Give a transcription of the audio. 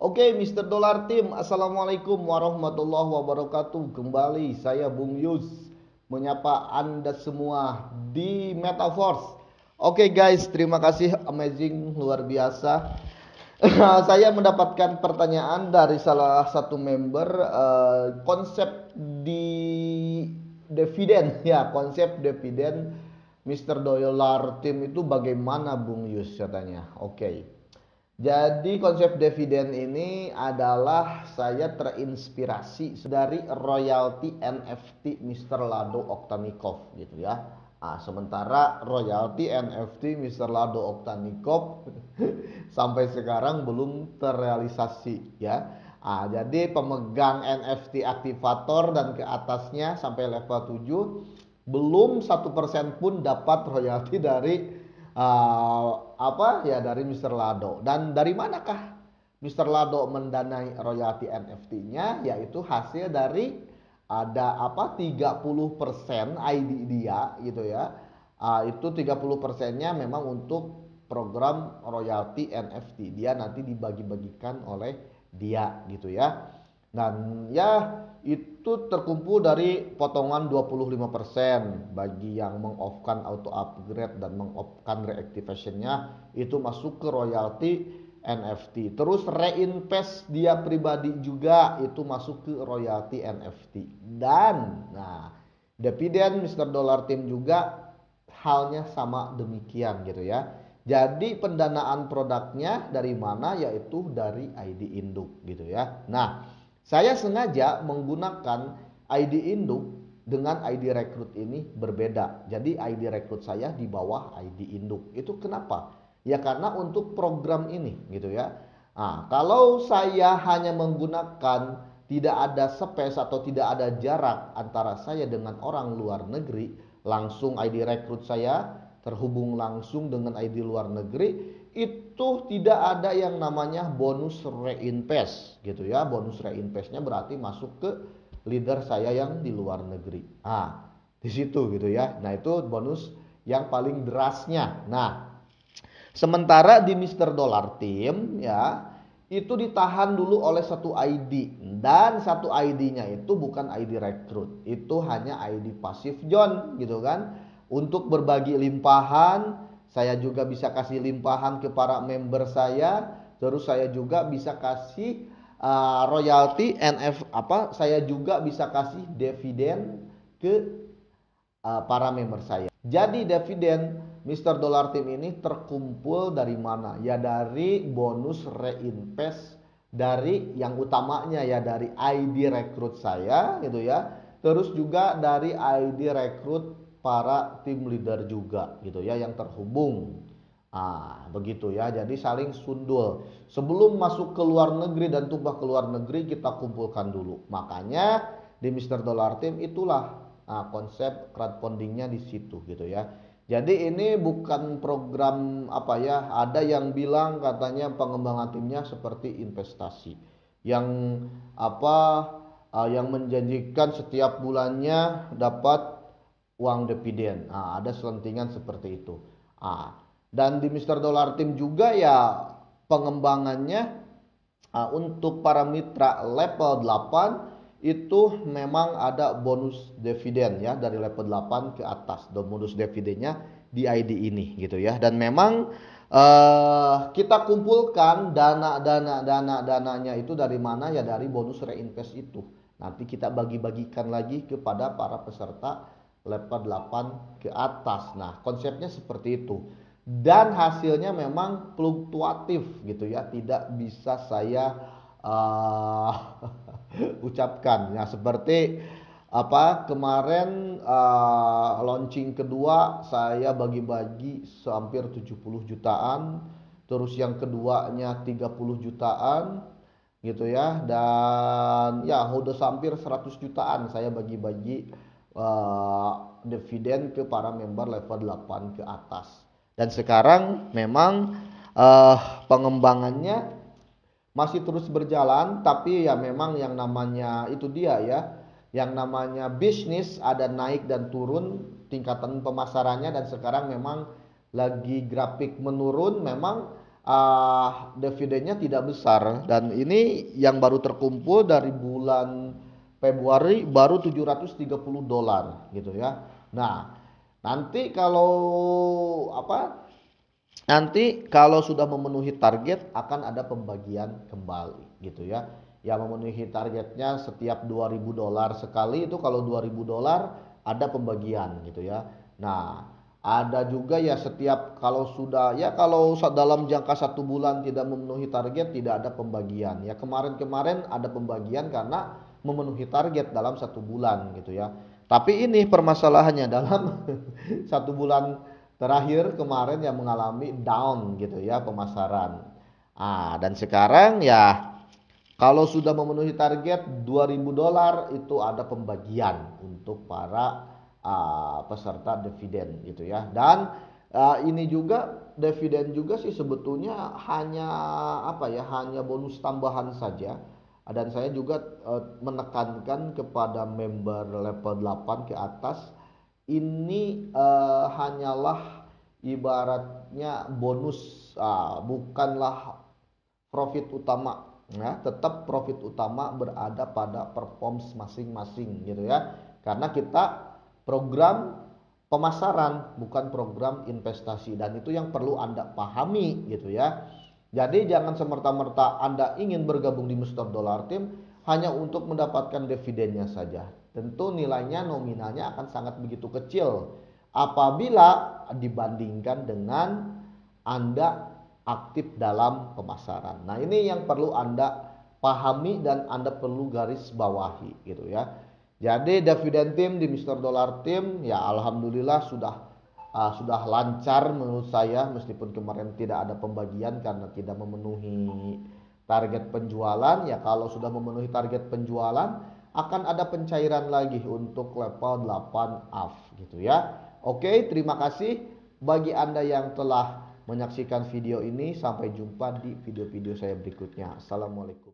Oke, Mr. Dollar Team, Assalamualaikum warahmatullahi wabarakatuh. Kembali saya Bung Yus menyapa Anda semua di Metaverse. Oke guys, terima kasih, amazing, luar biasa. Saya mendapatkan pertanyaan dari salah satu member, konsep di dividen ya, konsep dividen Mr. Dollar Team itu bagaimana Bung Yus katanya. Oke. Jadi konsep dividen ini adalah saya terinspirasi dari royalti NFT Mr. Lado Oktanikov gitu ya. Sementara royalti NFT Mr. Lado Oktanikov sampai sekarang belum terrealisasi ya. Jadi pemegang NFT aktivator dan ke atasnya sampai level 7 belum 1% pun dapat royalti dari dari Mr. Lado. Dan dari manakah Mr. Lado mendanai royalti NFT-nya? Yaitu hasil dari ada 30% ID dia gitu ya. Itu 30%-nya memang untuk program royalti NFT. Dia nanti dibagi-bagikan oleh dia gitu ya. Dan ya itu terkumpul dari potongan 25% bagi yang mengoff-kan auto upgrade dan mengoff-kan reactivation-nya, itu masuk ke royalti NFT. Terus reinvest dia pribadi juga itu masuk ke royalti NFT. Dan dividen Mr. Dollar Team juga halnya sama demikian gitu ya. Jadi pendanaan produknya dari mana? Yaitu dari ID induk gitu ya. Nah, saya sengaja menggunakan ID induk dengan ID rekrut ini berbeda. Jadi ID rekrut saya di bawah ID induk. Itu kenapa? Ya karena untuk program ini gitu ya. Kalau saya hanya menggunakan tidak ada space atau tidak ada jarak antara saya dengan orang luar negeri, langsung ID rekrut saya terhubung langsung dengan ID luar negeri, itu tidak ada yang namanya bonus reinvest gitu ya. Bonus reinvestnya berarti masuk ke leader saya yang di luar negeri. Di situ gitu ya. Nah, itu bonus yang paling derasnya. Nah, sementara di Mr. Dollar Team ya, itu ditahan dulu oleh satu ID, dan satu ID-nya itu bukan ID rekrut, itu hanya ID pasif John gitu kan. Untuk berbagi limpahan, saya juga bisa kasih limpahan ke para member saya, terus saya juga bisa kasih royalti saya juga bisa kasih dividen ke para member saya. Jadi dividen Mr. Dollar Team ini terkumpul dari mana? Ya dari bonus reinvest dari yang utamanya ya dari ID rekrut saya gitu ya. Terus juga dari ID rekrut para tim leader juga gitu ya yang terhubung. Begitu ya. Jadi saling sundul. Sebelum masuk ke luar negeri dan tumpah ke luar negeri kita kumpulkan dulu. Makanya di Mr. Dollar Team itulah konsep crowdfundingnya di situ gitu ya. Jadi ini bukan program ada yang bilang katanya pengembangan timnya seperti investasi yang yang menjanjikan setiap bulannya dapat uang dividen. Ada selentingan seperti itu. Dan di Mr. Dollar Team juga ya pengembangannya untuk para mitra level 8 itu memang ada bonus dividen ya dari level 8 ke atas. Dan bonus dividennya di ID ini gitu ya. Dan memang kita kumpulkan dananya itu dari mana? Ya dari bonus reinvest itu. Nanti kita bagi-bagikan lagi kepada para peserta level 8 ke atas. Nah, konsepnya seperti itu. Dan hasilnya memang fluktuatif gitu ya, tidak bisa saya ucapkan. Nah, seperti kemarin launching kedua saya bagi-bagi hampir 70 jutaan, terus yang keduanya 30 jutaan gitu ya, dan ya udah hampir 100 jutaan saya bagi-bagi dividen ke para member level 8 ke atas. Dan sekarang memang pengembangannya masih terus berjalan, tapi ya memang yang namanya itu dia ya, yang namanya bisnis ada naik dan turun tingkatan pemasarannya, dan sekarang memang lagi grafik menurun. Memang dividennya tidak besar, dan ini yang baru terkumpul dari bulan Februari baru 730 dolar gitu ya. Nah, nanti kalau apa? Nanti kalau sudah memenuhi target akan ada pembagian kembali gitu ya. Yang memenuhi targetnya setiap 2000 dolar sekali, itu kalau 2000 dolar ada pembagian gitu ya. Nah, ada juga ya setiap kalau sudah ya kalau dalam jangka 1 bulan tidak memenuhi target tidak ada pembagian. Ya kemarin-kemarin ada pembagian karena memenuhi target dalam 1 bulan gitu ya. Tapi ini permasalahannya dalam 1 bulan terakhir kemarin yang mengalami down gitu ya pemasaran. Dan sekarang ya kalau sudah memenuhi target 2000 dolar itu ada pembagian untuk para peserta dividen gitu ya. Dan ini juga dividen juga sih sebetulnya hanya apa ya, hanya bonus tambahan saja. Dan saya juga menekankan kepada member level 8 ke atas, ini hanyalah ibaratnya bonus, bukanlah profit utama ya. Tetap profit utama berada pada performance masing-masing gitu ya, karena kita program pemasaran bukan program investasi, dan itu yang perlu Anda pahami gitu ya. Jadi jangan semerta-merta Anda ingin bergabung di Mr. Dollar Team hanya untuk mendapatkan dividennya saja. Tentu nilainya nominalnya akan sangat begitu kecil apabila dibandingkan dengan Anda aktif dalam pemasaran. Nah, ini yang perlu Anda pahami dan Anda perlu garis bawahi gitu ya. Jadi dividen team di Mr. Dollar Team ya alhamdulillah sudah lancar menurut saya, meskipun kemarin tidak ada pembagian karena tidak memenuhi target penjualan. Ya kalau sudah memenuhi target penjualan akan ada pencairan lagi untuk level 8 AF gitu ya. Oke, terima kasih bagi Anda yang telah menyaksikan video ini. Sampai jumpa di video-video saya berikutnya. Assalamualaikum.